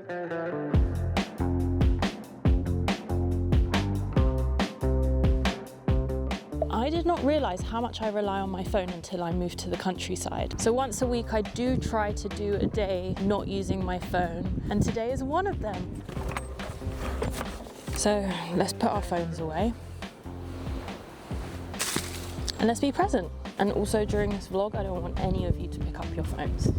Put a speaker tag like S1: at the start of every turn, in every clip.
S1: I did not realise how much I rely on my phone until I moved to the countryside. So once a week I do try to do a day not using my phone, and today is one of them. So let's put our phones away and let's be present. And also during this vlog, I don't want any of you to pick up your phones.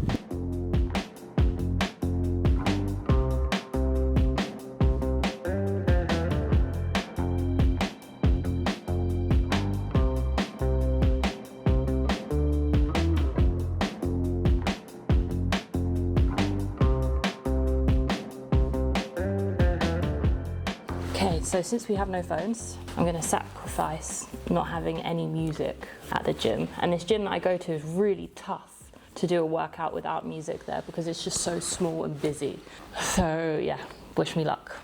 S1: Okay, so since we have no phones, I'm going to sacrifice not having any music at the gym. And this gym that I go to is really tough to do a workout without music there because it's just so small and busy. So yeah, wish me luck.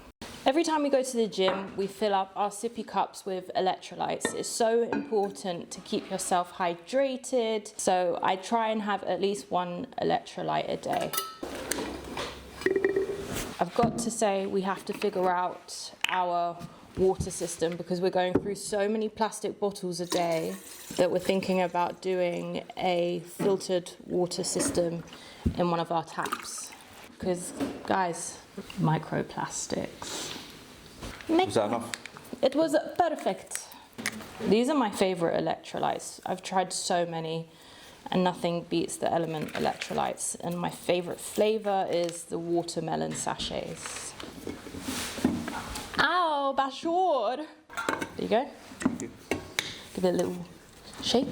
S1: Every time we go to the gym, we fill up our sippy cups with electrolytes. It's so important to keep yourself hydrated. So I try and have at least one electrolyte a day. I've got to say we have to figure out our water system because we're going through so many plastic bottles a day that we're thinking about doing a filtered water system in one of our taps. Because, guys, microplastics.
S2: Was that enough?
S1: It was perfect. These are my favorite electrolytes. I've tried so many, and nothing beats the Element electrolytes. And my favorite flavor is the watermelon sachets. Ow, Bashur! There you go.
S2: Thank you.
S1: Give it a little shake.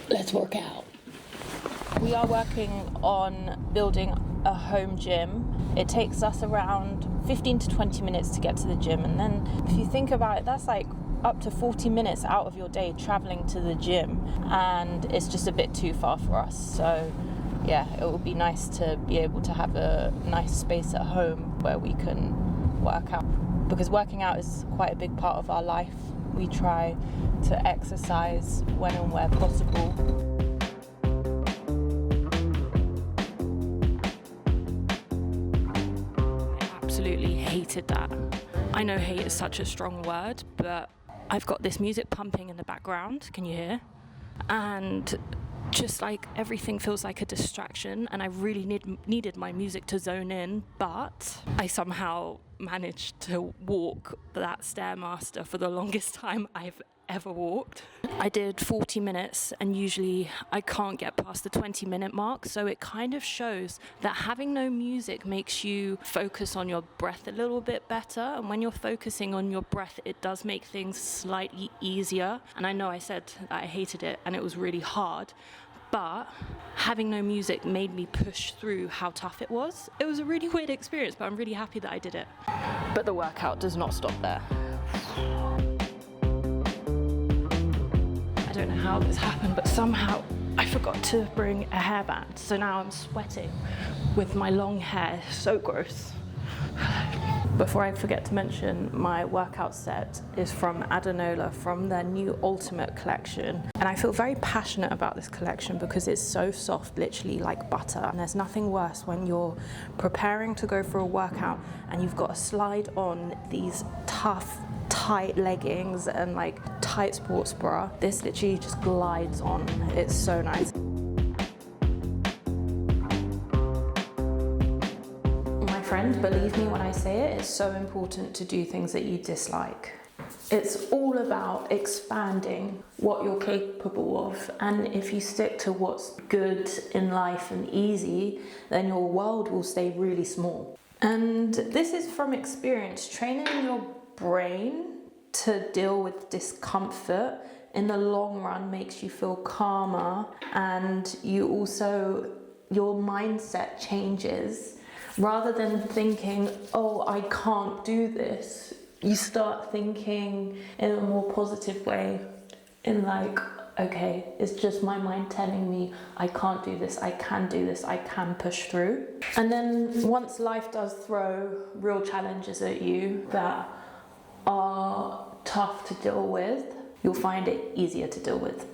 S1: Let's work out. We are working on building a home gym. It takes us around 15 to 20 minutes to get to the gym. And then if you think about it, that's like up to 40 minutes out of your day traveling to the gym, and it's just a bit too far for us. So yeah, it would be nice to be able to have a nice space at home where we can work out, because working out is quite a big part of our life. We try to exercise when and where possible. I absolutely hated that. I know hate is such a strong word, but I've got this music pumping in the background, can you hear? And just like everything feels like a distraction, and I really needed my music to zone in, but I somehow managed to walk that Stairmaster for the longest time I've ever walked. I did 40 minutes and usually I can't get past the 20-minute mark, so it kind of shows that having no music makes you focus on your breath a little bit better, and when you're focusing on your breath it does make things slightly easier. And I know I said that I hated it and it was really hard, but having no music made me push through how tough it was. It was a really weird experience, but I'm really happy that I did it. But the workout does not stop there. I don't know how this happened, but somehow I forgot to bring a hairband. So now I'm sweating with my long hair. So gross. Before I forget to mention, my workout set is from Adanola, from their new Ultimate collection. And I feel very passionate about this collection because it's so soft, literally like butter. And there's nothing worse when you're preparing to go for a workout and you've got to slide on these tough, tight leggings and like tight sports bra. This literally just glides on. It's so nice. Friend, believe me when I say it, it's so important to do things that you dislike. It's all about expanding what you're capable of, and if you stick to what's good in life and easy, then your world will stay really small. And this is from experience. Training your brain to deal with discomfort in the long run makes you feel calmer, and your mindset changes. Rather than thinking, oh, I can't do this, you start thinking in a more positive way, in like, okay, it's just my mind telling me I can't do this, I can do this, I can push through. And then once life does throw real challenges at you that are tough to deal with, you'll find it easier to deal with.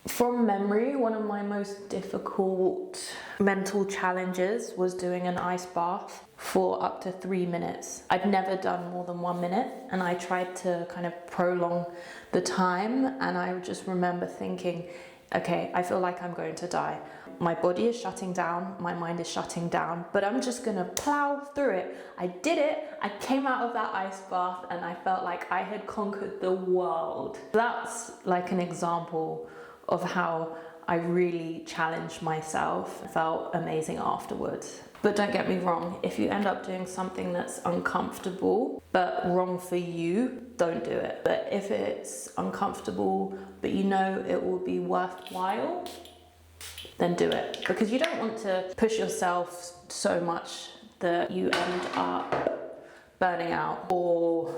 S1: From memory, one of my most difficult mental challenges was doing an ice bath for up to 3 minutes. I'd never done more than 1 minute, and I tried to kind of prolong the time, and I just remember thinking, okay, I feel like I'm going to die. My body is shutting down, my mind is shutting down, but I'm just gonna plow through it. I did it, I came out of that ice bath, and I felt like I had conquered the world. That's like an example of how I really challenged myself. I felt amazing afterwards. But don't get me wrong, if you end up doing something that's uncomfortable but wrong for you, don't do it. But if it's uncomfortable but you know it will be worthwhile, then do it. Because you don't want to push yourself so much that you end up burning out or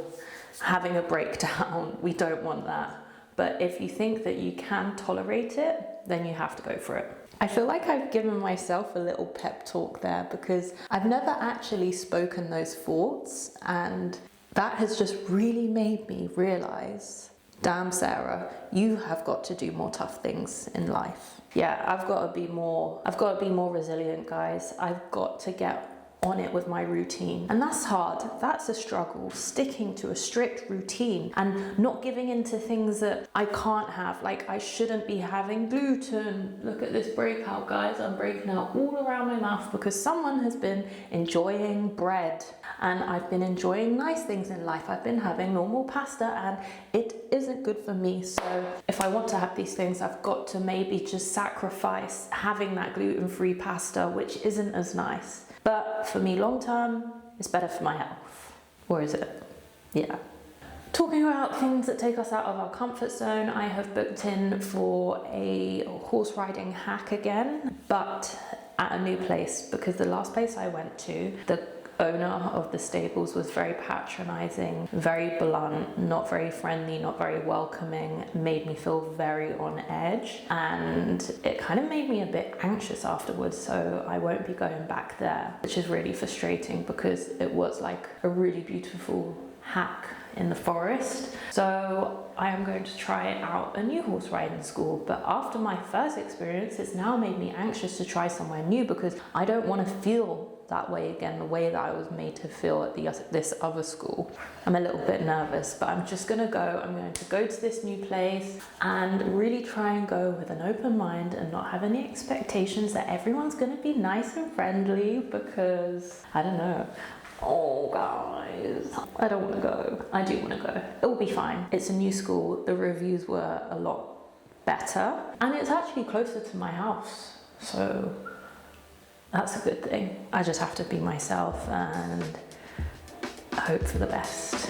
S1: having a breakdown. We don't want that. But if you think that you can tolerate it, then you have to go for it. I feel like I've given myself a little pep talk there because I've never actually spoken those thoughts, and that has just really made me realize, damn Sarah, you have got to do more tough things in life. Yeah, I've got to be more resilient, guys. I've got to get on it with my routine, and that's hard. That's a struggle, sticking to a strict routine and not giving into things that I can't have. Like, I shouldn't be having gluten. Look at this breakout, guys. I'm breaking out all around my mouth because someone has been enjoying bread, and I've been enjoying nice things in life. I've been having normal pasta, and it isn't good for me. So if I want to have these things, I've got to maybe just sacrifice having that gluten-free pasta, which isn't as nice. But for me, long term, it's better for my health. Or is it? Yeah. Talking about things that take us out of our comfort zone, I have booked in for a horse riding hack again, but at a new place, because the last place I went to, the owner of the stables was very patronizing, very blunt, not very friendly, not very welcoming, made me feel very on edge, and it kind of made me a bit anxious afterwards. So I won't be going back there, which is really frustrating because it was like a really beautiful hack in the forest. So I am going to try out a new horse riding school, but after my first experience, it's now made me anxious to try somewhere new because I don't want to feel that way again, the way that I was made to feel at this other school. I'm a little bit nervous, but I'm just gonna go. I'm going to go to this new place and really try and go with an open mind and not have any expectations that everyone's gonna be nice and friendly, because I don't know. Oh guys, I don't want to go. I do want to go. It will be fine. It's a new school. The reviews were a lot better, and it's actually closer to my house, so that's a good thing. I just have to be myself and hope for the best.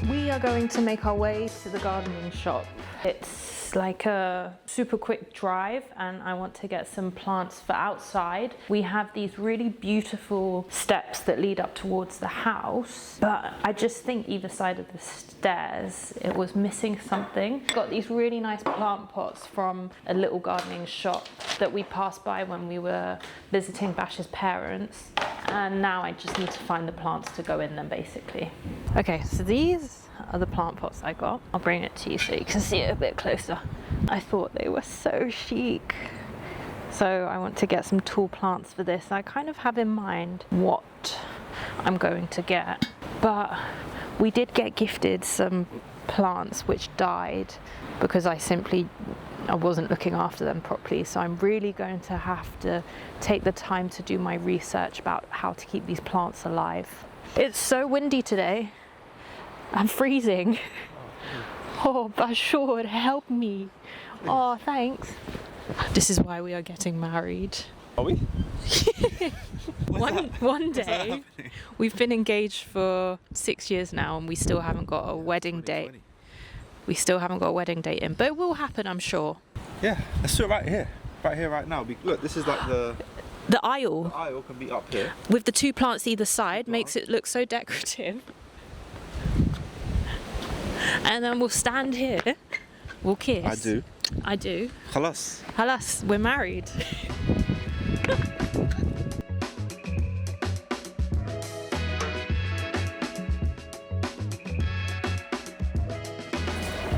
S1: We are going to make our way to the gardening shop. It's like a super quick drive, and I want to get some plants for outside. We have these really beautiful steps that lead up towards the house, but I just think either side of the stairs it was missing something. Got these really nice plant pots from a little gardening shop that we passed by when we were visiting Bash's parents, and now I just need to find the plants to go in them, basically. Okay, so these are the plant pots I got. I'll bring it to you so you can see it a bit closer. I thought they were so chic. So I want to get some tall plants for this. I kind of have in mind what I'm going to get, but we did get gifted some plants which died because I wasn't looking after them properly. So I'm really going to have to take the time to do my research about how to keep these plants alive. It's so windy today. I'm freezing. Oh, Bashur, help me. Oh, thanks. This is why we are getting married.
S2: Are we?
S1: One day, we've been engaged for 6 years now and we still haven't got a wedding date. We still haven't got a wedding date in, but it will happen, I'm sure.
S2: Yeah, let's do it right here. Right here, right now. Look, this is like the
S1: aisle.
S2: The aisle can be up here.
S1: With the 2 plants either side, makes it look so decorative. And then we'll stand here, we'll kiss. I do.
S2: Khalas.
S1: Halas, we're married.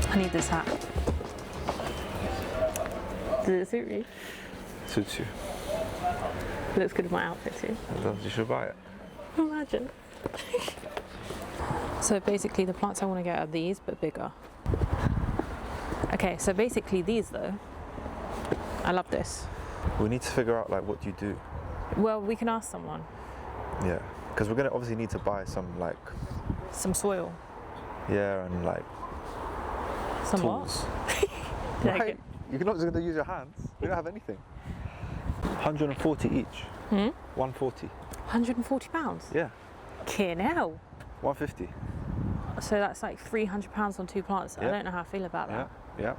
S1: I need this hat. Does it suit me?
S2: Suits you.
S1: Looks good with my outfit too.
S2: You should buy it.
S1: Imagine. So basically the plants I want to get are these, but bigger. Okay, so basically these though, I love this.
S2: We need to figure out like what do you do?
S1: Well, we can ask someone.
S2: Yeah, because we're gonna obviously need to buy some like...
S1: Some soil.
S2: Yeah, and like...
S1: Some
S2: tools.
S1: What?
S2: Right? You're not just gonna use your hands. We don't have anything. 140 each. 140.
S1: 140 pounds?
S2: Yeah.
S1: Fucking hell.
S2: 150.
S1: So that's like 300 pounds on 2 plants.
S2: Yeah.
S1: I don't know how I feel about that.
S2: Yeah.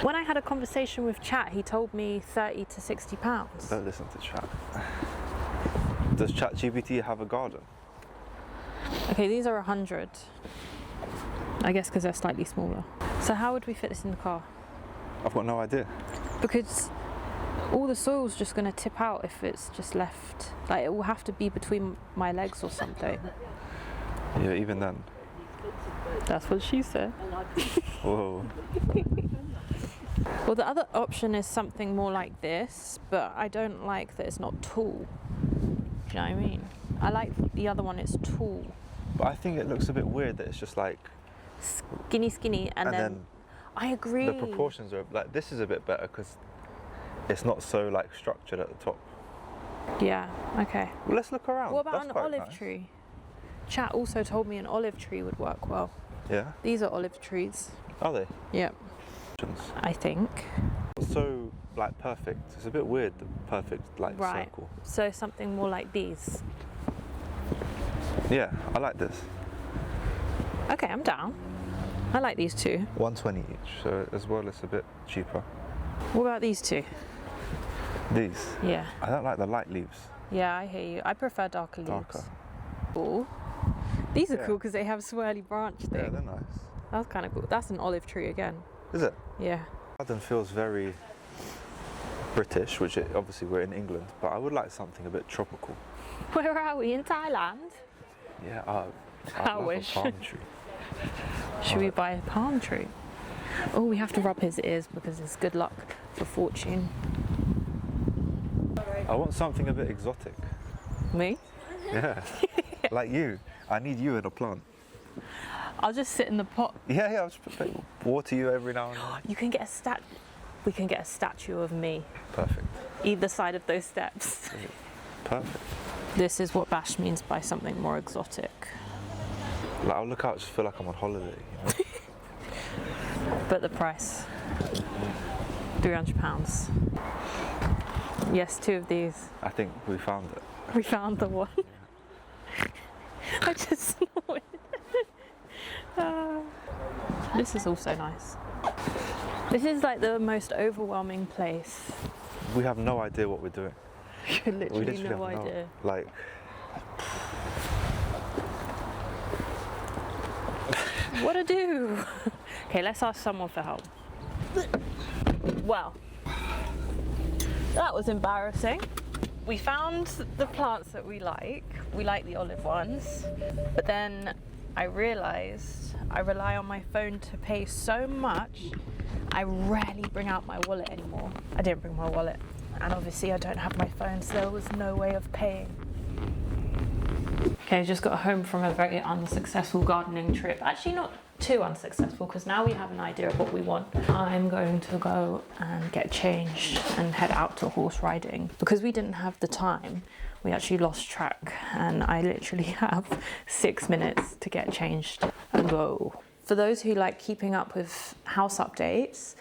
S1: When I had a conversation with Chat, he told me 30 to 60 pounds.
S2: Don't listen to Chat. Does ChatGPT have a garden?
S1: Okay, these are 100. I guess because they're slightly smaller. So how would we fit this in the car?
S2: I've got no idea.
S1: Because all the soil's just going to tip out if it's just left. Like, it will have to be between my legs or something.
S2: Yeah, even then.
S1: That's what she said.
S2: Whoa.
S1: Well, the other option is something more like this, but I don't like that it's not tall. Do you know what I mean? I like the other one, it's tall.
S2: But I think it looks a bit weird that it's just like...
S1: Skinny, and then I agree.
S2: The proportions are like, this is a bit better because it's not so like structured at the top.
S1: Yeah, okay.
S2: Well, let's look around.
S1: What about
S2: That's
S1: an
S2: quite
S1: olive
S2: nice.
S1: tree? Chat also told me an olive tree would work well.
S2: Yeah?
S1: These are olive trees.
S2: Are they?
S1: Yep, I think.
S2: So like perfect. It's a bit weird, the perfect like
S1: Right.
S2: circle.
S1: So something more like these.
S2: Yeah, I like this.
S1: Okay, I'm down. I like these two.
S2: 120 each, so as well it's a bit cheaper.
S1: What about these two?
S2: These.
S1: Yeah.
S2: I don't like the light leaves.
S1: Yeah, I hear you. I prefer darker leaves.
S2: Darker.
S1: Cool. These are
S2: Yeah.
S1: cool because they have swirly branch thing.
S2: Yeah, they're nice.
S1: That's kind of cool. That's an olive tree again.
S2: Is it?
S1: Yeah.
S2: Garden feels very British, which obviously we're in England, but I would like something a bit tropical.
S1: Where are we? In Thailand?
S2: Yeah,
S1: I
S2: love
S1: wish.
S2: a palm tree.
S1: Should we buy a palm tree? Oh, we have to rub his ears because it's good luck for fortune.
S2: I want something a bit exotic.
S1: Me?
S2: Yeah. Like you. I need you in a plant.
S1: I'll just sit in the pot.
S2: Yeah, I'll just water you every now and then.
S1: You can get a We can get a statue of me
S2: Perfect.
S1: either side of those steps.
S2: Perfect.
S1: This is what Bash means by something more exotic.
S2: Like, I'll look out, just feel like I'm on holiday, you know?
S1: But the price, £300. Yes, 2 of these.
S2: I think we found it.
S1: We found the one. I just snorted. This is also nice. This is like the most overwhelming place.
S2: We have no idea what we're doing.
S1: You literally,
S2: We literally
S1: no
S2: have
S1: idea.
S2: Like,
S1: What to do? Okay, let's ask someone for help. Well, that was embarrassing. We found the plants that we like. We like the olive ones. But then I realized I rely on my phone to pay so much, I rarely bring out my wallet anymore. I didn't bring my wallet. And obviously I don't have my phone, so there was no way of paying. Okay, I just got home from a very unsuccessful gardening trip. Actually not too unsuccessful, because now we have an idea of what we want. I'm going to go and get changed and head out to horse riding. Because we didn't have the time, we actually lost track, and I literally have 6 minutes to get changed and go. For those who like keeping up with house updates,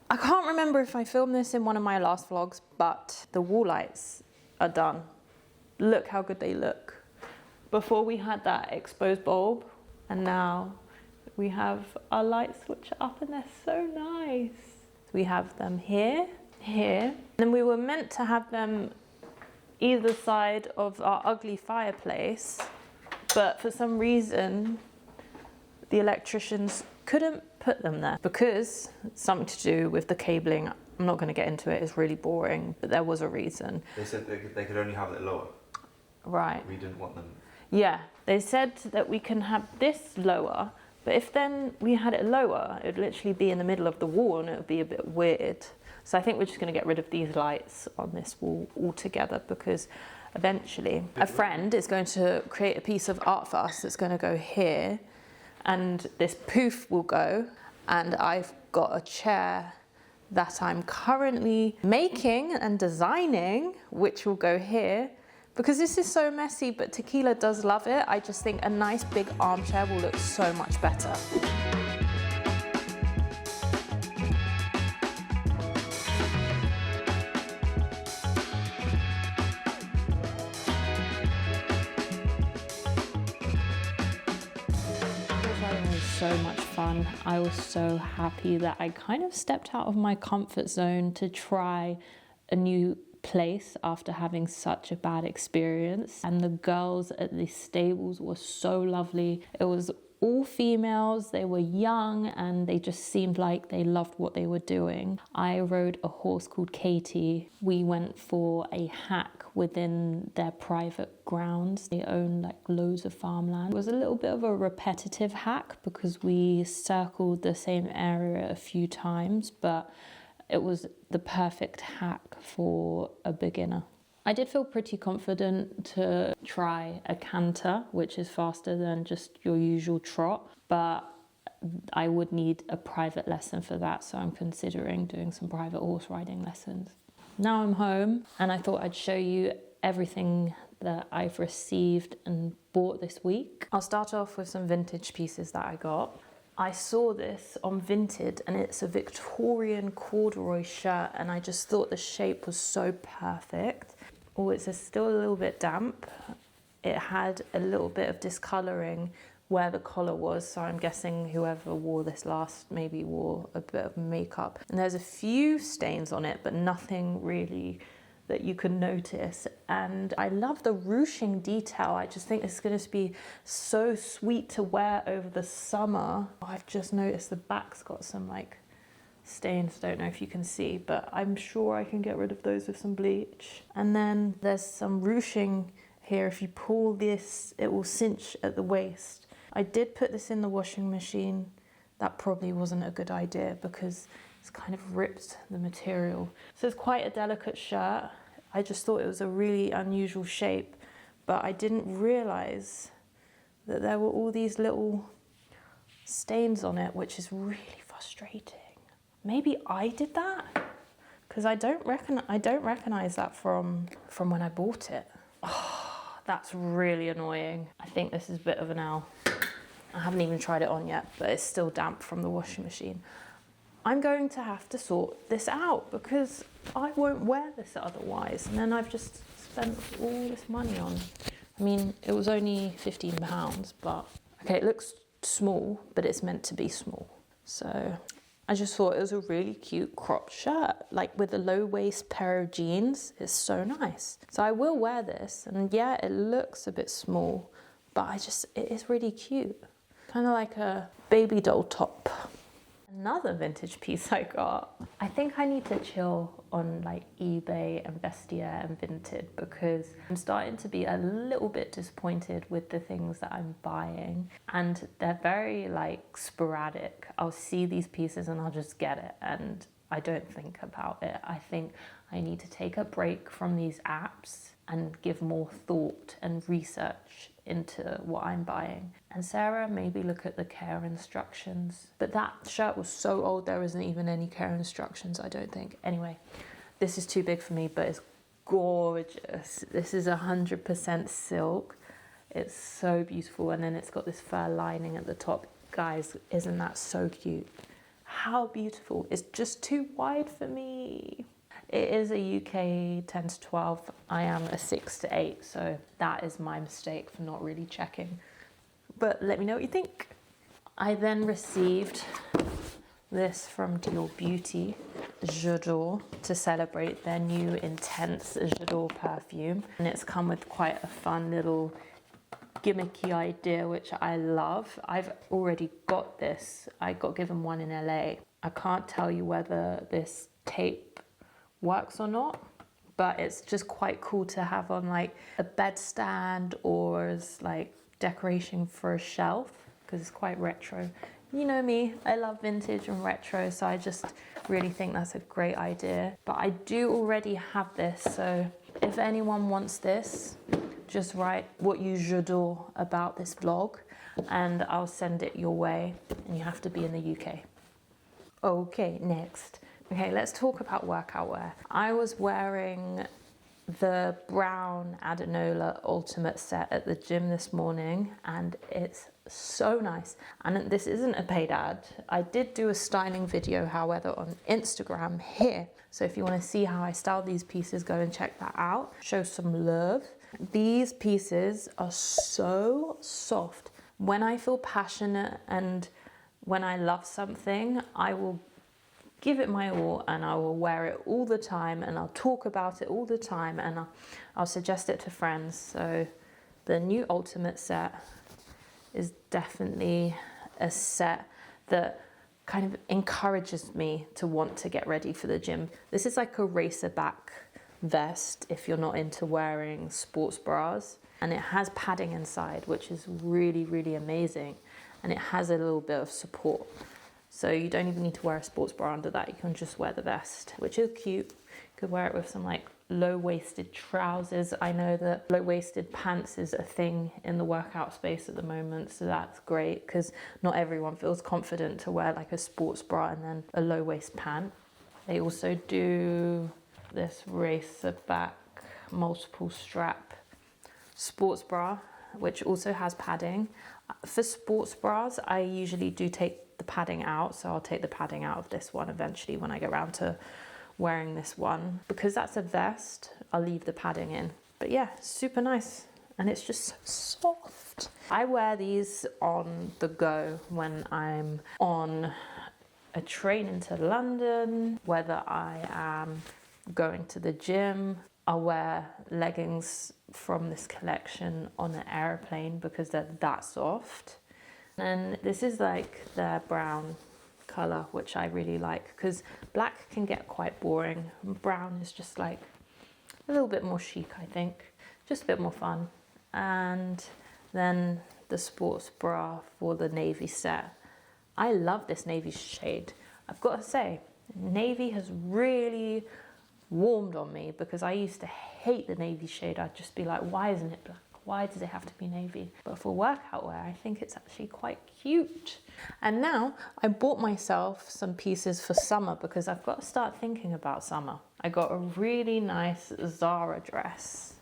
S1: I can't remember if I filmed this in one of my last vlogs, but the wall lights are done. Look how good they look. Before we had that exposed bulb, and now we have our light switch up and they're so nice. We have them here, here. And we were meant to have them either side of our ugly fireplace, but for some reason, the electricians couldn't put them there because it's something to do with the cabling. I'm not going to get into it, it's really boring, but there was a reason.
S2: They said they could only have it lower.
S1: Right.
S2: We didn't want them.
S1: Yeah, they said that we can have this lower, but if then we had it lower, it would literally be in the middle of the wall and it would be a bit weird. So I think we're just going to get rid of these lights on this wall altogether because eventually a friend is going to create a piece of art for us that's going to go here, and this poof will go, and I've got a chair that I'm currently making and designing, which will go here. Because this is so messy, but Tequila does love it. I just think a nice big armchair will look so much better. It was so much fun. I was so happy that I kind of stepped out of my comfort zone to try a new place after having such a bad experience. And the girls at the stables were so lovely. It was all females, they were young, and they just seemed like they loved what they were doing. I rode a horse called Katie. We went for a hack within their private grounds. They own like loads of farmland. It was a little bit of a repetitive hack because we circled the same area a few times, but it was the perfect hack for a beginner. I did feel pretty confident to try a canter, which is faster than just your usual trot, but I would need a private lesson for that, so I'm considering doing some private horse riding lessons. Now I'm home, and I thought I'd show you everything that I've received and bought this week. I'll start off with some vintage pieces that I got. I saw this on Vinted, and it's a Victorian corduroy shirt, and I just thought the shape was so perfect. Oh, it's still a little bit damp. It had a little bit of discoloring where the collar was, so I'm guessing whoever wore this last maybe wore a bit of makeup. And there's a few stains on it, but nothing really that you can notice. And I love the ruching detail. I just think it's going to be so sweet to wear over the summer. I've just noticed the back's got some like stains, don't know if you can see, but I'm sure I can get rid of those with some bleach. And then there's some ruching here. If you pull this, it will cinch at the waist. I did put this in the washing machine. That probably wasn't a good idea because it's kind of ripped the material. So it's quite a delicate shirt. I just thought it was a really unusual shape, but I didn't realize that there were all these little stains on it, which is really frustrating. Maybe I did that because I don't recognize that from when I bought it. Oh, that's really annoying. I think this is a bit of an L. I haven't even tried it on yet, but it's still damp from the washing machine. I'm going to have to sort this out because I won't wear this otherwise. And then I've just spent all this money on. I mean, it was only £15, but okay, it looks small, but it's meant to be small. So I just thought it was a really cute cropped shirt, like with a low waist pair of jeans. It's so nice. So I will wear this, and yeah, it looks a bit small, but it is really cute. Kind of like a baby doll top. Another vintage piece I got. I think I need to chill on like eBay and Vestiaire and Vinted because I'm starting to be a little bit disappointed with the things that I'm buying, and they're very like sporadic. I'll see these pieces and I'll just get it and I don't think about it. I think I need to take a break from these apps and give more thought and research into what I'm buying. And Sarah, maybe look at the care instructions. But that shirt was so old, there isn't even any care instructions, I don't think. Anyway, this is too big for me, but it's gorgeous. This is 100% silk. It's so beautiful. And then it's got this fur lining at the top. Guys, isn't that so cute? How beautiful. It's just too wide for me. It is a UK 10 to 12. I am a 6 to 8, so that is my mistake for not really checking. But let me know what you think. I then received this from Dior Beauty, J'adore, to celebrate their new Intense J'adore perfume. And it's come with quite a fun little gimmicky idea, which I love. I've already got this. I got given one in LA. I can't tell you whether this tape works or not, but it's just quite cool to have on like a bedstand or as like decoration for a shelf, because it's quite retro. You know me, I love vintage and retro, so I just really think that's a great idea. But I do already have this, so if anyone wants this, just write what you j'adore about this vlog and I'll send it your way, and you have to be in the UK. Okay, next. Okay, let's talk about workout wear. I was wearing the brown Adanola Ultimate set at the gym this morning, and it's so nice. And this isn't a paid ad. I did do a styling video, however, on Instagram here. So if you want to see how I style these pieces, go and check that out. Show some love. These pieces are so soft. When I feel passionate and when I love something, I will give it my all and I will wear it all the time, and I'll talk about it all the time, and I'll suggest it to friends. So the new Ultimate set is definitely a set that kind of encourages me to want to get ready for the gym. This is like a racer back vest if you're not into wearing sports bras, and it has padding inside, which is really, really amazing, and it has a little bit of support. So you don't even need to wear a sports bra under that. You can just wear the vest, which is cute. You could wear it with some like low-waisted trousers. I know that low-waisted pants is a thing in the workout space at the moment, so that's great because not everyone feels confident to wear like a sports bra and then a low-waist pant. They also do this racer back multiple strap sports bra, which also has padding. For sports bras, I usually do take the padding out, so I'll take the padding out of this one eventually when I get around to wearing this one. Because that's a vest, I'll leave the padding in. But yeah, super nice, and it's just so soft. I wear these on the go when I'm on a train into London, whether I am going to the gym. I'll wear leggings from this collection on an airplane because they're that soft. And this is like their brown color, which I really like because black can get quite boring. Brown is just like a little bit more chic, I think, just a bit more fun. And then the sports bra for the navy set. I love this navy shade. I've got to say, navy has really warmed on me because I used to hate the navy shade. I'd just be like, why isn't it black? Why does it have to be navy? But for workout wear, I think it's actually quite cute. And now I bought myself some pieces for summer because I've got to start thinking about summer. I got a really nice Zara dress.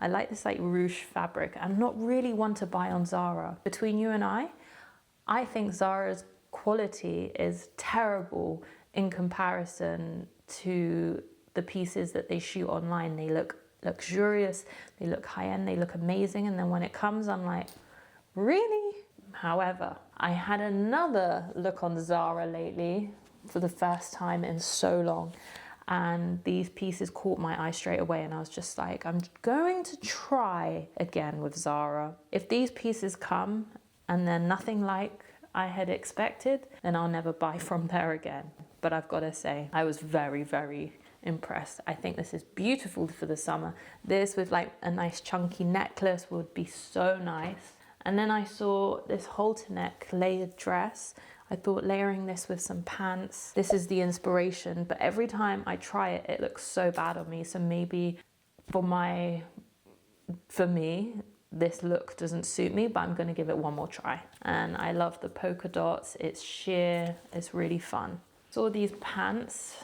S1: I like this like ruche fabric. I'm not really one to buy on Zara. Between you and I think Zara's quality is terrible in comparison to the pieces that they shoot online. They look luxurious, they look high-end, they look amazing, and then when it comes, I'm like, really? However, I had another look on Zara lately for the first time in so long, and these pieces caught my eye straight away, and I was just like, I'm going to try again with Zara. If these pieces come and they're nothing like I had expected, then I'll never buy from there again. But I've got to say, I was very, very impressed. I think this is beautiful for the summer. This with like a nice chunky necklace would be so nice. And then I saw this halter neck layered dress. I thought layering this with some pants, this is the inspiration, but every time I try it, it looks so bad on me. So maybe for me, this look doesn't suit me, but I'm going to give it one more try. And I love the polka dots. It's sheer, it's really fun. Saw these pants,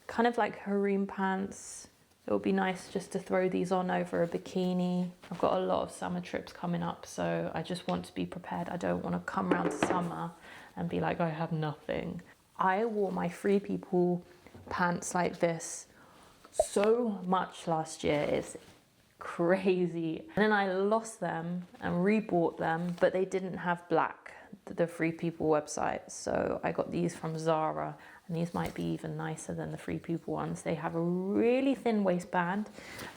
S1: kind of like harem pants, It would be nice just to throw these on over a bikini. I've got a lot of summer trips coming up, so I just want to be prepared. I don't want to come around to summer and be like, I have nothing. I wore my Free People pants like this so much last year. It's crazy. And then I lost them and rebought them, but they didn't have black, the Free People website. So I got these from Zara, and these might be even nicer than the Free People ones. They have a really thin waistband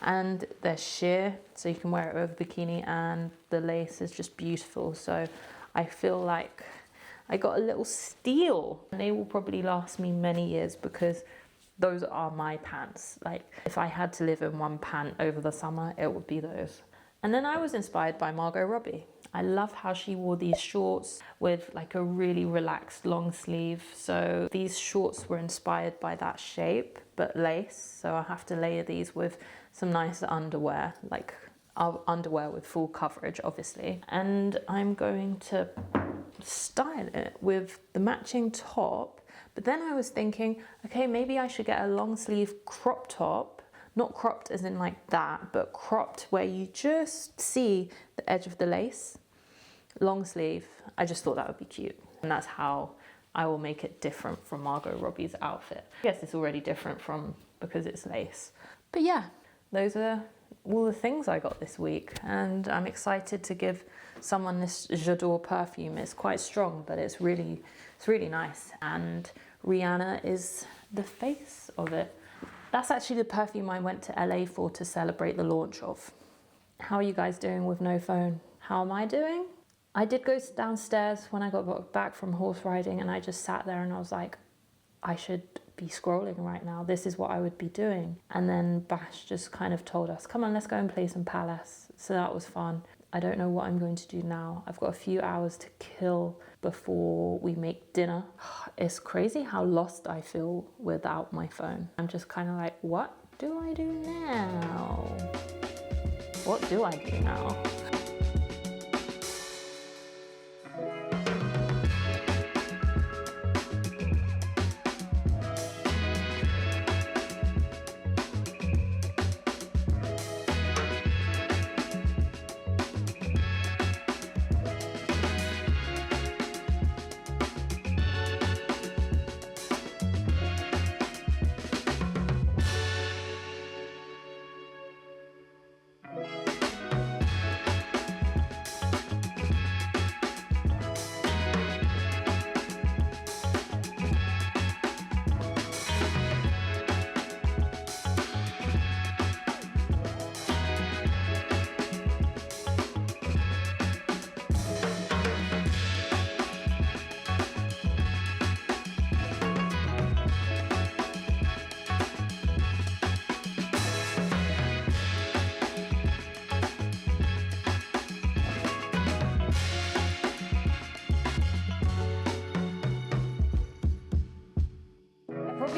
S1: and they're sheer, so you can wear it over bikini, and the lace is just beautiful. So I feel like I got a little steal. And they will probably last me many years because those are my pants. Like, if I had to live in one pant over the summer, it would be those. And then I was inspired by Margot Robbie. I love how she wore these shorts with like a really relaxed long sleeve. So these shorts were inspired by that shape, but lace. So I have to layer these with some nice underwear, like underwear with full coverage, obviously. And I'm going to style it with the matching top. But then I was thinking, okay, maybe I should get a long sleeve crop top. Not cropped as in like that, but cropped where you just see the edge of the lace. Long sleeve. I just thought that would be cute. And that's how I will make it different from Margot Robbie's outfit. I guess it's already different because it's lace. But yeah, those are all the things I got this week. And I'm excited to give someone this J'adore perfume. It's quite strong, but it's really nice. And Rihanna is the face of it. That's actually the perfume I went to LA for to celebrate the launch of. How are you guys doing with no phone? How am I doing? I did go downstairs when I got back from horse riding, and I just sat there and I was like, I should be scrolling right now. This is what I would be doing. And then Bash just kind of told us, come on, let's go and play some Palace. So that was fun. I don't know what I'm going to do now. I've got a few hours to kill before we make dinner. It's crazy how lost I feel without my phone. I'm just kind of like, what do I do now? What do I do now?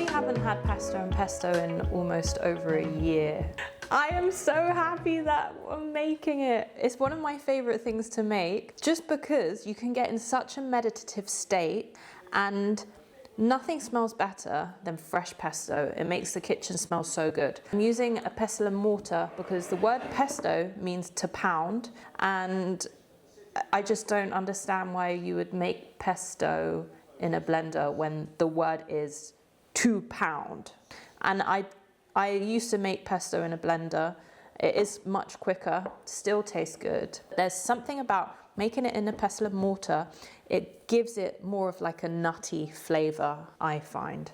S1: Haven't had pasta and pesto in almost over a year. I am so happy that I'm making it. It's one of my favorite things to make, just because you can get in such a meditative state, and nothing smells better than fresh pesto. It makes the kitchen smell so good. I'm using a pestle and mortar because the word pesto means to pound, and I just don't understand why you would make pesto in a blender when the word is to pound. And I used to make pesto in a blender. It is much quicker, still tastes good. There's something about making it in a pestle and mortar. It gives it more of like a nutty flavor, I find.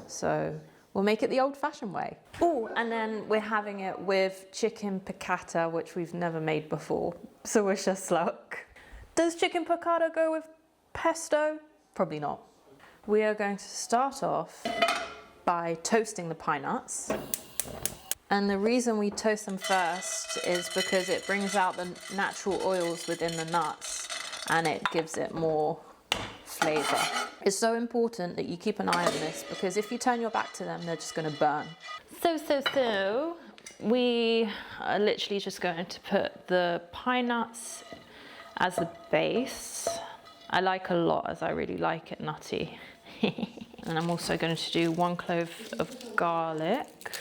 S1: So we'll make it the old-fashioned way. Oh, and then we're having it with chicken piccata, which we've never made before. So wish us luck. Does chicken piccata go with pesto? Probably not. We are going to start off by toasting the pine nuts. And the reason we toast them first is because it brings out the natural oils within the nuts and it gives it more flavor. It's so important that you keep an eye on this, because if you turn your back to them, they're just going to burn. So, we are literally just going to put the pine nuts as the base. I like a lot, as I really like it nutty. And I'm also going to do 1 clove of garlic.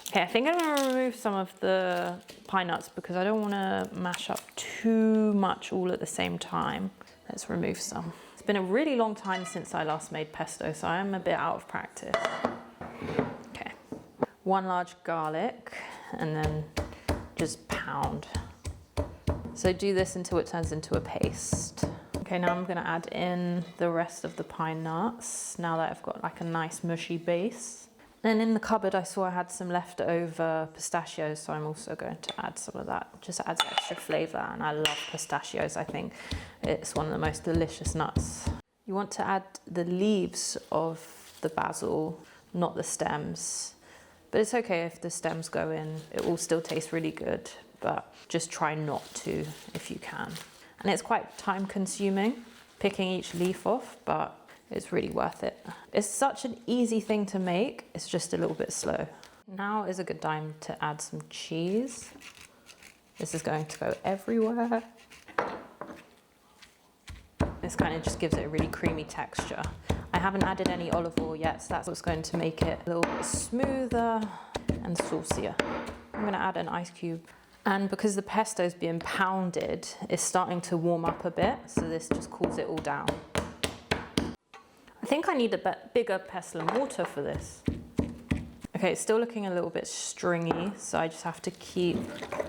S1: Okay, I think I'm gonna remove some of the pine nuts because I don't wanna mash up too much all at the same time. Let's remove some. It's been a really long time since I last made pesto, so I am a bit out of practice. Okay, 1 large garlic, and then just pound. So do this until it turns into a paste. Okay, now I'm gonna add in the rest of the pine nuts, now that I've got like a nice mushy base. And in the cupboard I saw I had some leftover pistachios, so I'm also going to add some of that. Just adds extra flavour, and I love pistachios. I think it's one of the most delicious nuts. You want to add the leaves of the basil, not the stems. But it's okay if the stems go in, it will still taste really good, but just try not to if you can. And it's quite time consuming, picking each leaf off, but it's really worth it. It's such an easy thing to make, it's just a little bit slow. Now is a good time to add some cheese. This is going to go everywhere. This kind of just gives it a really creamy texture. I haven't added any olive oil yet, so that's what's going to make it a little bit smoother and saucier. I'm gonna add an ice cube. And because the pesto's being pounded, it's starting to warm up a bit, so this just cools it all down. I think I need a bigger pestle and mortar for this. Okay, it's still looking a little bit stringy, so I just have to keep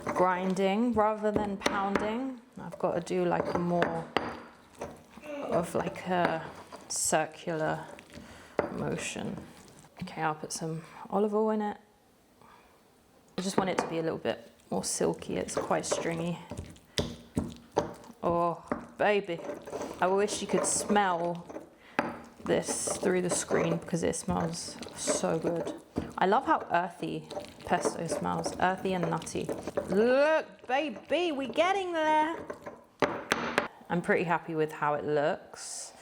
S1: grinding rather than pounding. I've got to do like a more of like a circular motion. Okay, I'll put some olive oil in it. I just want it to be a little bit more silky, it's quite stringy. Oh, baby. I wish you could smell this through the screen because it smells so good. I love how earthy pesto smells, earthy and nutty. Look, baby, we're getting there. I'm pretty happy with how it looks.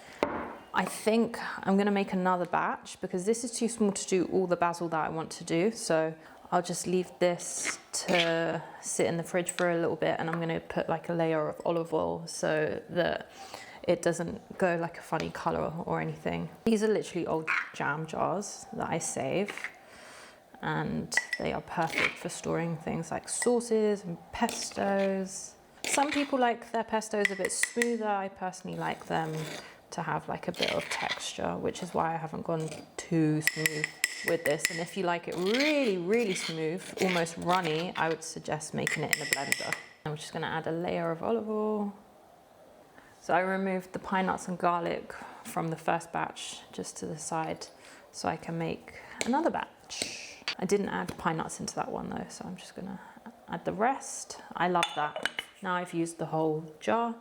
S1: I think I'm gonna make another batch because this is too small to do all the basil that I want to do. So I'll just leave this to sit in the fridge for a little bit, and I'm gonna put like a layer of olive oil so that it doesn't go like a funny color or anything. These are literally old jam jars that I save, and they are perfect for storing things like sauces and pestos. Some people like their pestos a bit smoother. I personally like them to have like a bit of texture, which is why I haven't gone too smooth with this. And if you like it really, really smooth, almost runny, I would suggest making it in a blender. I'm just gonna add a layer of olive oil. So I removed the pine nuts and garlic from the first batch just to the side so I can make another batch. I didn't add pine nuts into that one though, so I'm just gonna add the rest. I love that. Now I've used the whole jar.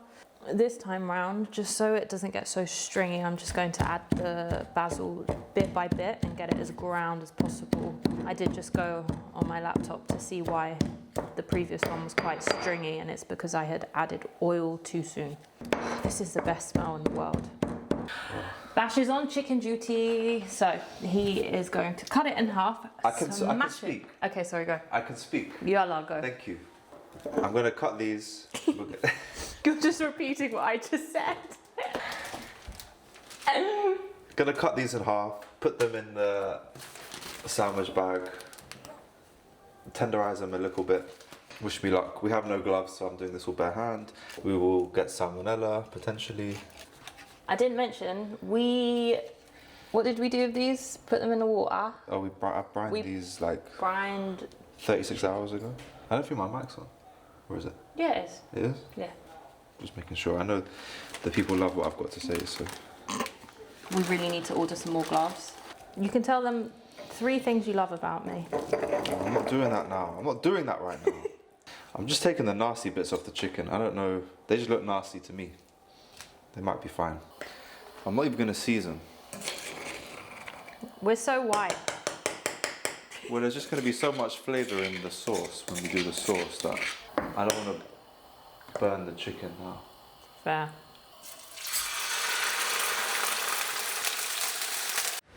S1: This time round, just so it doesn't get so stringy, I'm just going to add the basil bit by bit and get it as ground as possible. I did just go on my laptop to see why the previous one was quite stringy, and it's because I had added oil too soon. This is the best smell in the world. Bash is on chicken duty, so he is going to cut it in half.
S2: I can speak.
S1: Okay, sorry, go.
S2: I can speak.
S1: Yalla, go.
S2: Thank you. I'm going to cut these.
S1: You're just repeating what I just said.
S2: Gonna cut these in half, put them in the sandwich bag, tenderize them a little bit. Wish me luck. We have no gloves, so I'm doing this all bare hand. We will get salmonella potentially.
S1: I didn't mention, what did we do with these? Put them in the water.
S2: Oh, I brined these like
S1: brined
S2: 36 hours ago. I don't think my mic's on. Or is it?
S1: Yeah, it is.
S2: It is?
S1: Yeah.
S2: Just making sure. I know the people love what I've got to say, so.
S1: We really need to order some more gloves. You can tell them 3 things you love about me.
S2: I'm not doing that now. I'm not doing that right now. I'm just taking the nasty bits off the chicken. I don't know. They just look nasty to me. They might be fine. I'm not even going to season.
S1: We're so white.
S2: Well, there's just going to be so much flavour in the sauce when we do the sauce that I don't want to burn the chicken now.
S1: Fair.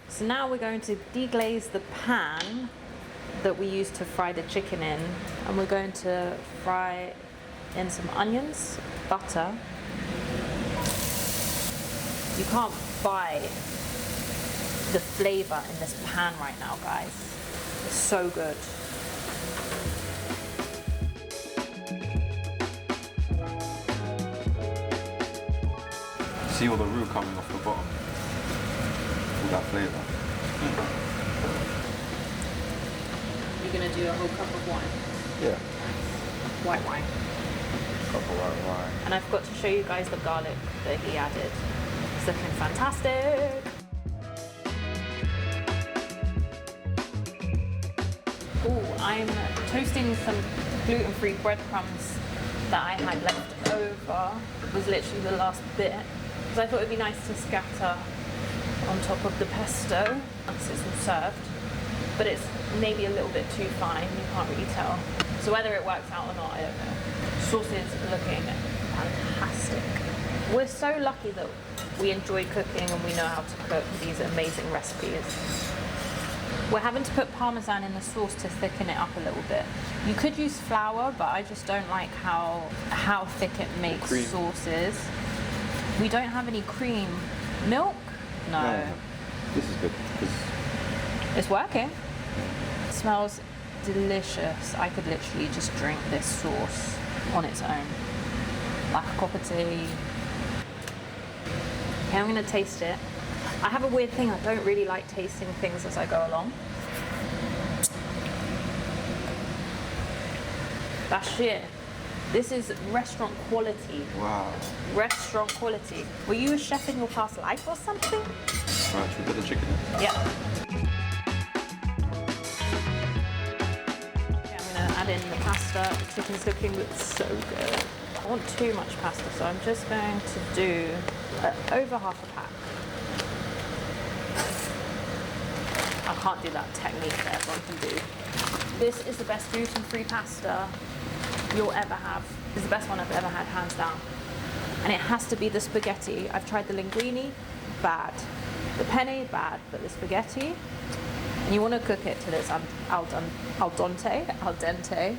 S1: So now we're going to deglaze the pan that we used to fry the chicken in, and we're going to fry in some onions, butter. You can't buy the flavour in this pan right now, guys. It's so good.
S2: See all the roux coming off the bottom? All that flavour.
S1: You're gonna do a whole cup of wine.
S2: Yeah.
S1: White wine.
S2: Cup of white wine.
S1: And I forgot to show you guys the garlic that he added. It's looking fantastic. Oh, I'm toasting some gluten-free breadcrumbs that I had left over. It was literally the last bit. Because I thought it'd be nice to scatter on top of the pesto once it's all served. But it's maybe a little bit too fine, you can't really tell. So whether it works out or not, I don't know. Sauce is looking fantastic. We're so lucky that we enjoy cooking and we know how to cook these amazing recipes. We're having to put parmesan in the sauce to thicken it up a little bit. You could use flour, but I just don't like how thick it makes sauces. We don't have any cream. Milk? No.
S2: This is good.
S1: It's working. It smells delicious. I could literally just drink this sauce on its own. Like a cup of tea. Okay, I'm gonna taste it. I have a weird thing, I don't really like tasting things as I go along. Bashir, this is restaurant quality.
S2: Wow.
S1: Restaurant quality. Were you a chef in your past life or something?
S2: Right, should we put the chicken in?
S1: Yeah. Okay, I'm gonna add in the pasta. The chicken's looking so good. I want too much pasta, so I'm just going to do over half a pack. I can't do that technique that everyone can do. This is the best gluten-free pasta you'll ever have. It's the best one I've ever had, hands down. And it has to be the spaghetti. I've tried the linguine, bad. The penne, bad, but the spaghetti, and you want to cook it till it's al dente,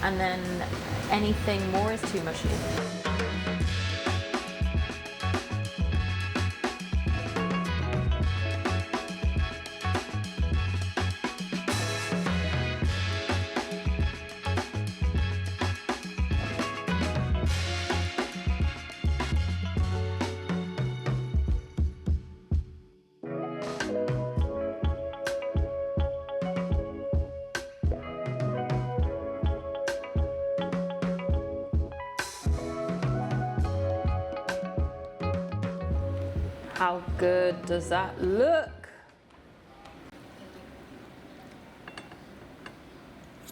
S1: and then anything more is too mushy. How good does that look?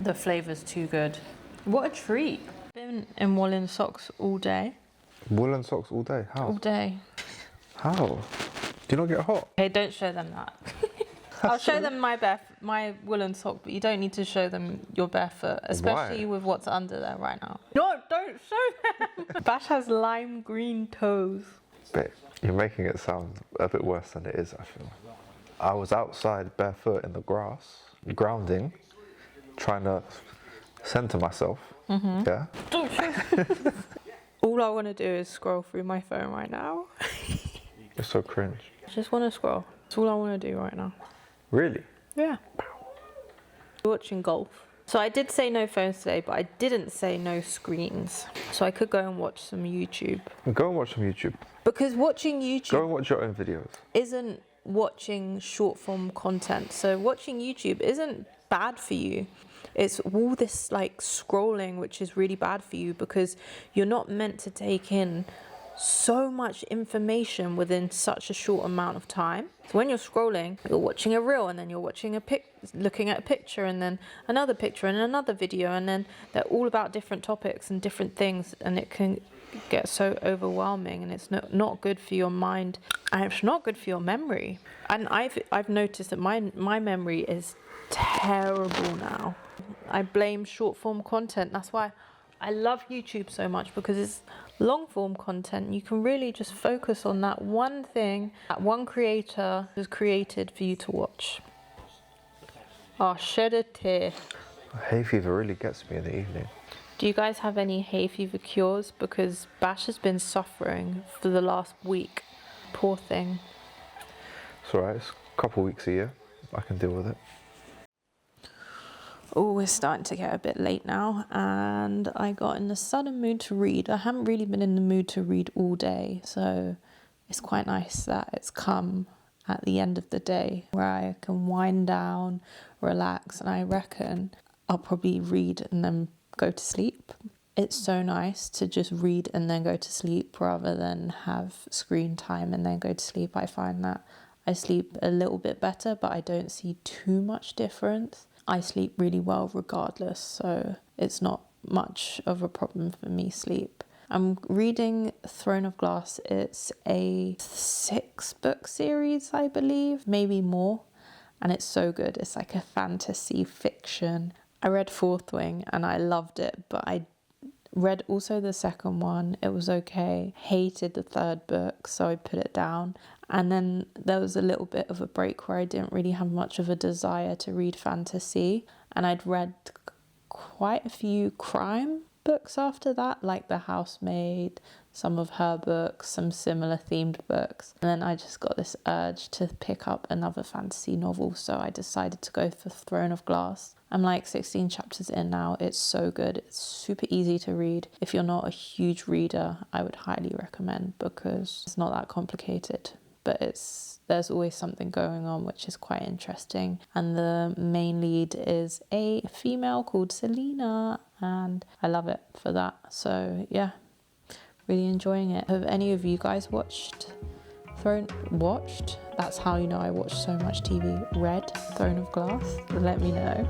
S1: The flavor's too good. What a treat. Been in woolen socks all day.
S2: Woolen socks all day? How?
S1: All day.
S2: How? Do you not get hot?
S1: Hey, don't show them that. I'll show them my woolen sock, but you don't need to show them your bare foot, especially with what's under there right now. No, don't show them. Bash has lime green toes.
S2: Babe, you're making it sound a bit worse than it is, I feel. I was outside barefoot in the grass, grounding, trying to center myself. Yeah?
S1: Don't show. All I want to do is scroll through my phone right now.
S2: You're so cringe.
S1: I just want to scroll. That's all I want to do right now.
S2: Really?
S1: Yeah. Watching golf. So I did say no phones today, but I didn't say no screens. So I could go and watch some YouTube.
S2: Go and watch some YouTube.
S1: Because watching
S2: Go
S1: YouTube
S2: and watch your own videos.
S1: isn't watching short form content. So watching YouTube isn't bad for you. It's all this like scrolling, which is really bad for you because you're not meant to take in so much information within such a short amount of time. So when you're scrolling, you're watching a reel and then you're watching looking at a picture and then another picture and another video, and then they're all about different topics and different things, and it can get so overwhelming, and it's not good for your mind, and it's not good for your memory. And I've noticed that my memory is terrible now. I blame short form content. That's why I love YouTube so much, because it's long form content. You can really just focus on that one thing that one creator has created for you to watch. Oh, shed a tear.
S2: Hay fever really gets me in the evening.
S1: Do you guys have any hay fever cures? Because Bash has been suffering for the last week. Poor thing.
S2: It's alright, it's a couple of weeks a year. I can deal with it.
S1: Oh, it's starting to get a bit late now, and I got in the sudden mood to read. I haven't really been in the mood to read all day, so
S3: it's quite nice that it's come at the end of the day where I can wind down, relax, and I reckon I'll probably read and then go to sleep. It's so nice to just read and then go to sleep rather than have screen time and then go to sleep. I find that I sleep a little bit better, but I don't see too much difference. I sleep really well regardless, so it's not much of a problem for me sleep. I'm reading Throne of Glass. It's a 6-book series, I believe, maybe more, and it's so good. It's like a fantasy fiction. I read Fourth Wing and I loved it, but I read also the second one. It was okay. Hated the third book, so I put it down. And then there was a little bit of a break where I didn't really have much of a desire to read fantasy, and I'd read quite a few crime books after that, like The Housemaid, some of her books, some similar themed books. And then I just got this urge to pick up another fantasy novel, so I decided to go for Throne of Glass. I'm like 16 chapters in now. It's so good. It's super easy to read. If you're not a huge reader, I would highly recommend, because it's not that complicated, but there's always something going on which is quite interesting. And the main lead is a female called Selena, and I love it for that. So yeah, really enjoying it. Have any of you guys watched? That's how you know I watch so much TV. Read Throne of Glass? Let me know.